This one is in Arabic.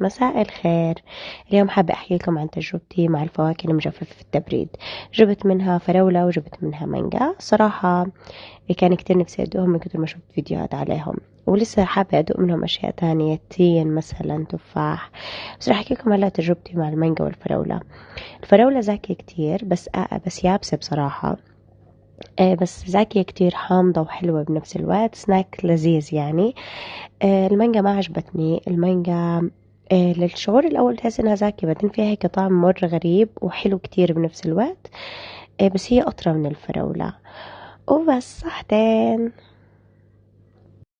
مساء الخير. اليوم حابة أحكي لكم عن تجربتي مع الفواكه المجففة في التبريد. جبت منها فراولة وجبت منها مانجا. صراحة كان كتير نفسي أدوقهم من كتر ما شفت فيديوهات عليهم، ولسه حابة أدوق منهم أشياء تانية، تين مثلا، تفاح. بس رح أحكي لكم هلا تجربتي مع المانجا والفراولة. الفراولة زاكية كتير، بس يابسة بصراحة. بس زاكية كتير، حامضة وحلوة بنفس الوقت، سناك لذيذ يعني. المانجا ما عجبتني المانجا. للشعور الأول تحس إنها زاكية، بعدين فيها هيك طعم مرة غريب وحلو كتير بنفس الوقت. بس هي أطرى من الفراولة. وبس صحتين.